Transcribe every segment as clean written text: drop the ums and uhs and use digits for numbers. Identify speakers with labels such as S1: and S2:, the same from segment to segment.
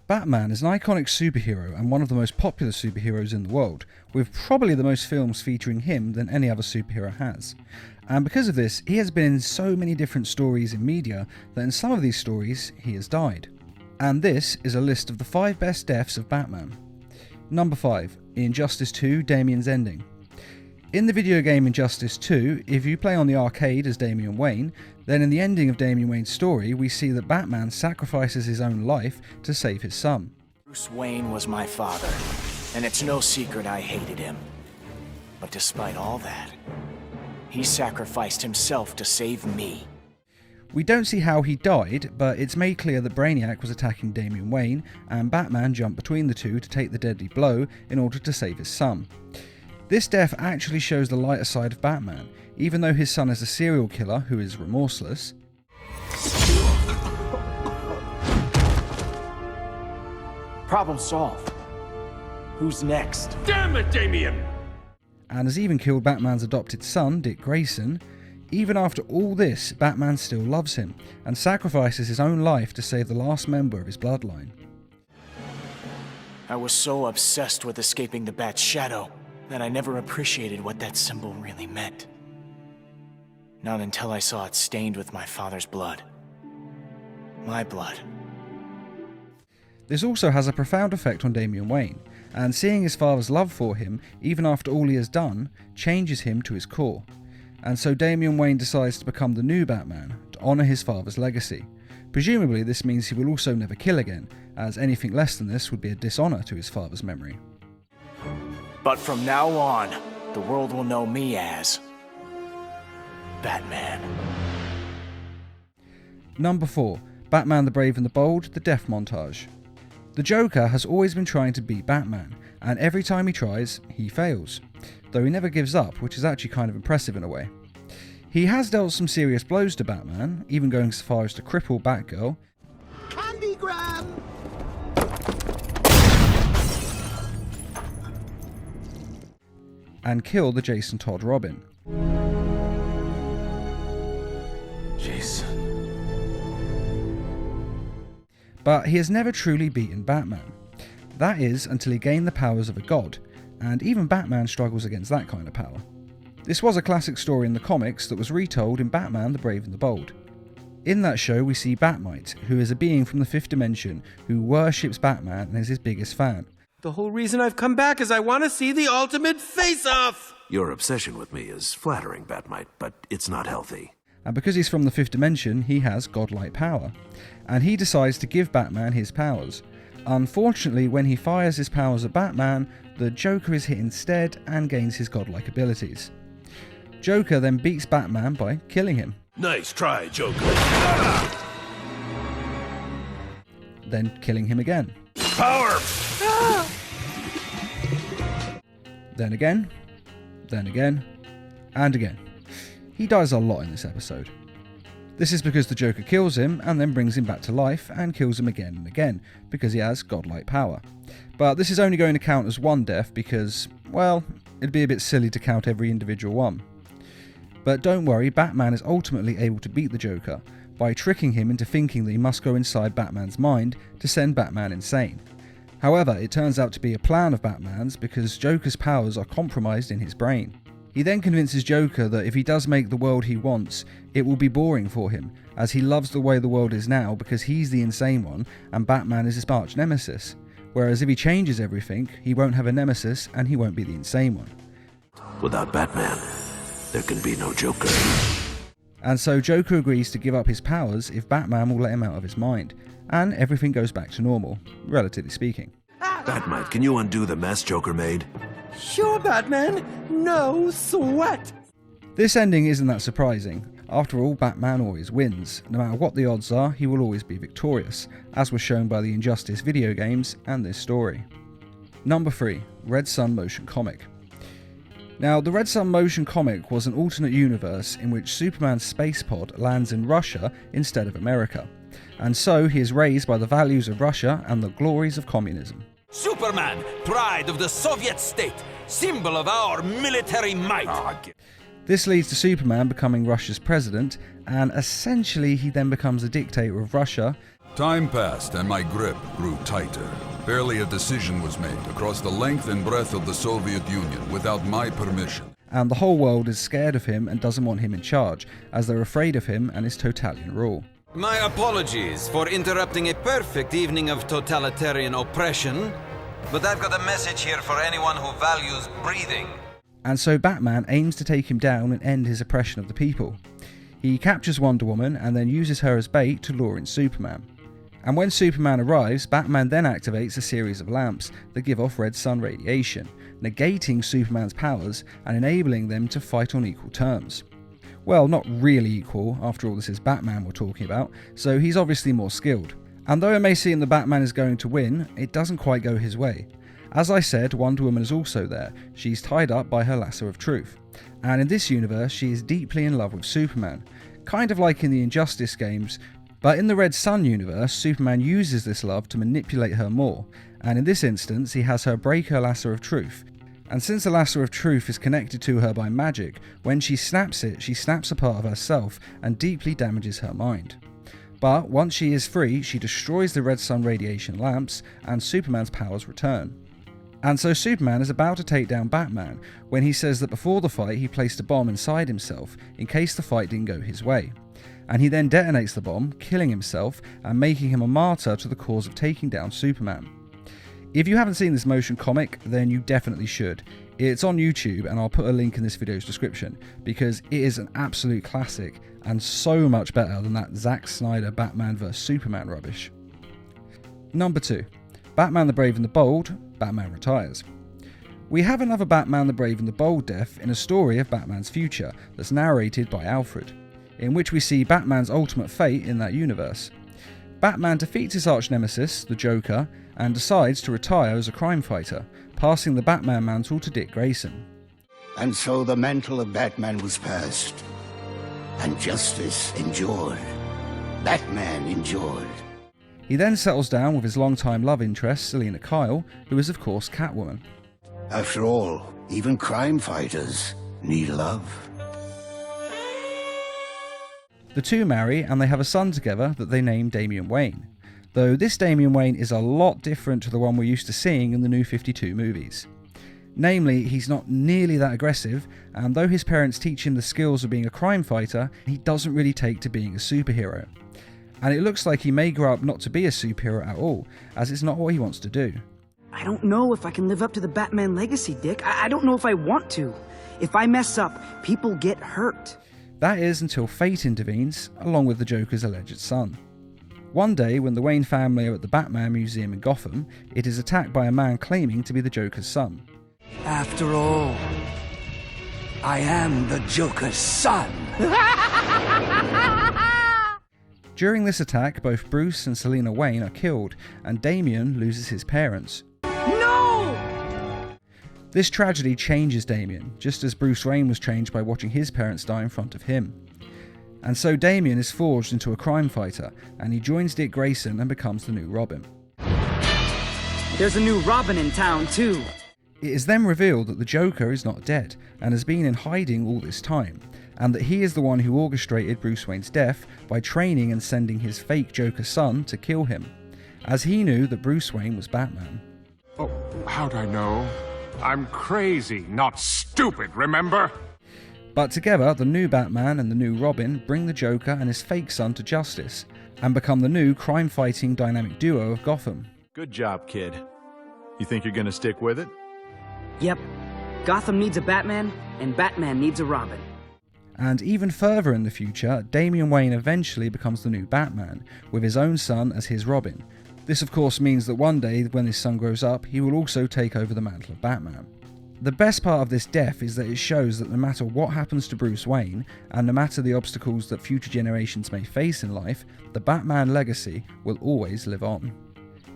S1: Batman is an iconic superhero and one of the most popular superheroes in the world, with probably the most films featuring him than any other superhero has. And because of this, he has been in so many different stories in media that in some of these stories, he has died. And this is a list of the 5 best deaths of Batman. Number 5. Injustice 2: Damian's Ending. In the video game Injustice 2, if you play on the arcade as Damian Wayne, then in the ending of Damian Wayne's story, we see that Batman sacrifices his own life to save his son.
S2: Bruce Wayne was my father, and it's no secret I hated him. But despite all that, he sacrificed himself to save me.
S1: We don't see how he died, but it's made clear that Brainiac was attacking Damian Wayne, and Batman jumped between the two to take the deadly blow in order to save his son. This death actually shows the lighter side of Batman. Even though his son is a serial killer who is remorseless,
S2: Problem solved. Who's next?
S3: Damn it, Damian!
S1: and has even killed Batman's adopted son, Dick Grayson, even after all this, Batman still loves him and sacrifices his own life to save the last member of his bloodline.
S2: I was so obsessed with escaping the Bat's shadow that I never appreciated what that symbol really meant. Not until I saw it stained with my father's blood. My blood.
S1: This also has a profound effect on Damian Wayne, and seeing his father's love for him, even after all he has done, changes him to his core. And so Damian Wayne decides to become the new Batman, to honour his father's legacy. Presumably this means he will also never kill again, as anything less than this would be a dishonour to his father's memory.
S2: But from now on, the world will know me as Batman.
S1: Number 4. Batman the Brave and the Bold: The Death Montage. The Joker has always been trying to beat Batman, and every time he tries, he fails. Though he never gives up, which is actually kind of impressive in a way. He has dealt some serious blows to Batman, even going so far as to cripple Batgirl,
S4: Candy grab!
S1: and kill the Jason Todd Robin.
S4: Jason.
S1: But he has never truly beaten Batman. That is, until he gained the powers of a god, and even Batman struggles against that kind of power. This was a classic story in the comics that was retold in Batman the Brave and the Bold. In that show we see Batmite, who is a being from the 5th dimension who worships Batman and is his biggest fan.
S3: The whole reason I've come back is I want to see the ultimate face-off!
S5: Your obsession with me is flattering, Batmite, but it's not healthy.
S1: And because he's from the 5th dimension, he has godlike power. And he decides to give Batman his powers. Unfortunately, when he fires his powers at Batman, the Joker is hit instead and gains his godlike abilities. Joker then beats Batman by killing him.
S3: Nice try, Joker.
S1: Then killing him again.
S3: Power!
S1: Then again, and again. He dies a lot in this episode. This is because the Joker kills him and then brings him back to life and kills him again and again, because he has godlike power. But this is only going to count as one death because, well, it'd be a bit silly to count every individual one. But don't worry, Batman is ultimately able to beat the Joker by tricking him into thinking that he must go inside Batman's mind to send Batman insane. However, it turns out to be a plan of Batman's because Joker's powers are compromised in his brain. He then convinces Joker that if he does make the world he wants, it will be boring for him, as he loves the way the world is now because he's the insane one and Batman is his arch nemesis. Whereas if he changes everything, he won't have a nemesis and he won't be the insane one.
S5: Without Batman, there can be no Joker.
S1: And so Joker agrees to give up his powers if Batman will let him out of his mind, and everything goes back to normal, relatively speaking.
S5: Batmite, can you undo the mess Joker made?
S3: Sure, Batman. No sweat.
S1: This ending isn't that surprising. After all, Batman always wins. No matter what the odds are, he will always be victorious, as was shown by the Injustice video games and this story. Number 3. Red Sun Motion Comic. Now, the Red Sun motion comic was an alternate universe in which Superman's space pod lands in Russia instead of America, and so he is raised by the values of Russia and the glories of communism.
S6: Superman, pride of the Soviet state, symbol of our military might.
S1: This leads to Superman becoming Russia's president, and essentially he then becomes a dictator of Russia.
S7: Time passed and my grip grew tighter. Barely a decision was made across the length and breadth of the Soviet Union without my permission.
S1: And the whole world is scared of him and doesn't want him in charge, as they're afraid of him and his totalitarian rule.
S6: My apologies for interrupting a perfect evening of totalitarian oppression, but I've got a message here for anyone who values breathing.
S1: And so Batman aims to take him down and end his oppression of the people. He captures Wonder Woman and then uses her as bait to lure in Superman. And when Superman arrives, Batman then activates a series of lamps that give off red sun radiation, negating Superman's powers and enabling them to fight on equal terms. Well, not really equal, after all this is Batman we're talking about, so he's obviously more skilled. And though it may seem that Batman is going to win, it doesn't quite go his way. As I said, Wonder Woman is also there. She's tied up by her lasso of truth. And in this universe, she is deeply in love with Superman, kind of like in the Injustice games, but in the Red Sun universe, Superman uses this love to manipulate her more, and in this instance, he has her break her lasso of truth. And since the lasso of truth is connected to her by magic, when she snaps it, she snaps a part of herself and deeply damages her mind. But once she is free, she destroys the red sun radiation lamps and Superman's powers return. And so Superman is about to take down Batman when he says that before the fight he placed a bomb inside himself in case the fight didn't go his way. And he then detonates the bomb, killing himself and making him a martyr to the cause of taking down Superman. If you haven't seen this motion comic, then you definitely should. It's on YouTube and I'll put a link in this video's description because it is an absolute classic and so much better than that Zack Snyder Batman vs Superman rubbish. Number 2. Batman the Brave and the Bold, Batman retires. We have another Batman the Brave and the Bold death in a story of Batman's future that's narrated by Alfred, in which we see Batman's ultimate fate in that universe. Batman defeats his arch-nemesis, the Joker, and decides to retire as a crime fighter, passing the Batman mantle to Dick Grayson.
S4: And so the mantle of Batman was passed, and justice endured. Batman endured.
S1: He then settles down with his longtime love interest, Selina Kyle, who is of course Catwoman.
S4: After all, even crime fighters need love.
S1: The two marry and they have a son together that they name Damian Wayne, though this Damian Wayne is a lot different to the one we're used to seeing in the New 52 movies. Namely, he's not nearly that aggressive, and though his parents teach him the skills of being a crime fighter, he doesn't really take to being a superhero. And it looks like he may grow up not to be a superhero at all, as it's not what he wants to do.
S8: I don't know if I can live up to the Batman legacy, Dick. I don't know if I want to. If I mess up, people get hurt.
S1: That is until fate intervenes, along with the Joker's alleged son. One day, when the Wayne family are at the Batman Museum in Gotham, it is attacked by a man claiming to be the Joker's son.
S9: After all, I am the Joker's son.
S1: During this attack, both Bruce and Selina Wayne are killed, and Damian loses his parents.
S8: No!
S1: This tragedy changes Damian, just as Bruce Wayne was changed by watching his parents die in front of him. And so Damian is forged into a crime fighter, and he joins Dick Grayson and becomes the new Robin.
S8: There's a new Robin in town, too.
S1: It is then revealed that the Joker is not dead, and has been in hiding all this time, and that he is the one who orchestrated Bruce Wayne's death by training and sending his fake Joker son to kill him, as he knew that Bruce Wayne was Batman.
S10: Oh, how'd I know? I'm crazy, not stupid, remember?
S1: But together, the new Batman and the new Robin bring the Joker and his fake son to justice, and become the new crime-fighting dynamic duo of Gotham.
S11: Good job, kid. You think you're gonna stick with it?
S8: Yep. Gotham needs a Batman, and Batman needs a Robin.
S1: And even further in the future, Damian Wayne eventually becomes the new Batman, with his own son as his Robin. This of course means that one day, when his son grows up, he will also take over the mantle of Batman. The best part of this death is that it shows that no matter what happens to Bruce Wayne, and no matter the obstacles that future generations may face in life, the Batman legacy will always live on.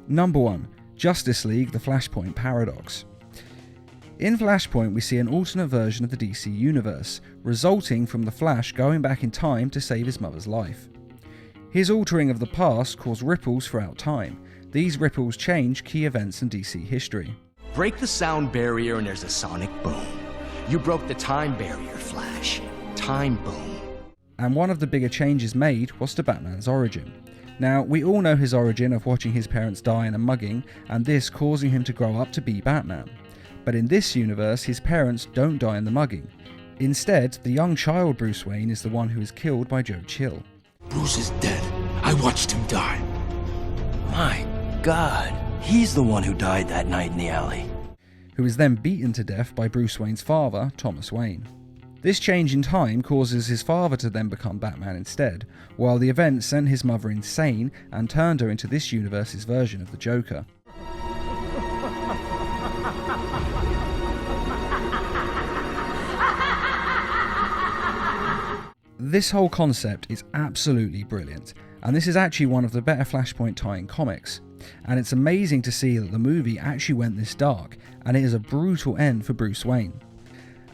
S1: Number 1. Justice League: The Flashpoint Paradox. In Flashpoint, we see an alternate version of the DC universe, resulting from the Flash going back in time to save his mother's life. His altering of the past caused ripples throughout time. These ripples change key events in DC history.
S12: Break the sound barrier and there's a sonic boom. You broke the time barrier, Flash. Time boom.
S1: And one of the bigger changes made was to Batman's origin. Now, we all know his origin of watching his parents die in a mugging, and this causing him to grow up to be Batman. But in this universe, his parents don't die in the mugging. Instead, the young child Bruce Wayne is the one who is killed by Joe Chill.
S9: Bruce is dead. I watched him die.
S12: My God, he's the one who died that night in the alley.
S1: Who is then beaten to death by Bruce Wayne's father, Thomas Wayne. This change in time causes his father to then become Batman instead, while the event sent his mother insane and turned her into this universe's version of the Joker. This whole concept is absolutely brilliant, and this is actually one of the better Flashpoint tie-in comics. And it's amazing to see that the movie actually went this dark, and it is a brutal end for Bruce Wayne.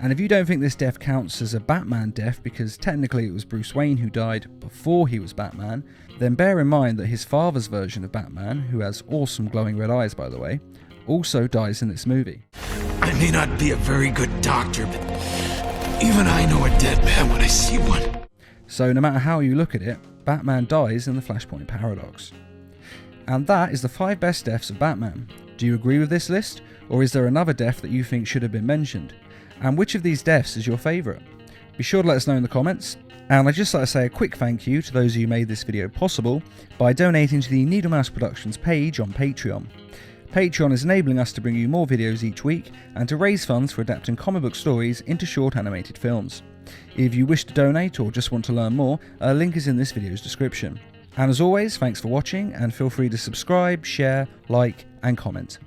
S1: And if you don't think this death counts as a Batman death because technically it was Bruce Wayne who died before he was Batman, then bear in mind that his father's version of Batman, who has awesome glowing red eyes by the way, also dies in this movie.
S9: I may not be a very good doctor, but even I know a dead man when I see one.
S1: So no matter how you look at it, Batman dies in the Flashpoint paradox. And that is the 5 best deaths of Batman. Do you agree with this list, or is there another death that you think should have been mentioned? And which of these deaths is your favourite? Be sure to let us know in the comments, and I'd just like to say a quick thank you to those of you who made this video possible by donating to the Needle Mouse Productions page on Patreon. Patreon is enabling us to bring you more videos each week and to raise funds for adapting comic book stories into short animated films. If you wish to donate or just want to learn more, a link is in this video's description. And as always, thanks for watching and feel free to subscribe, share, like and comment.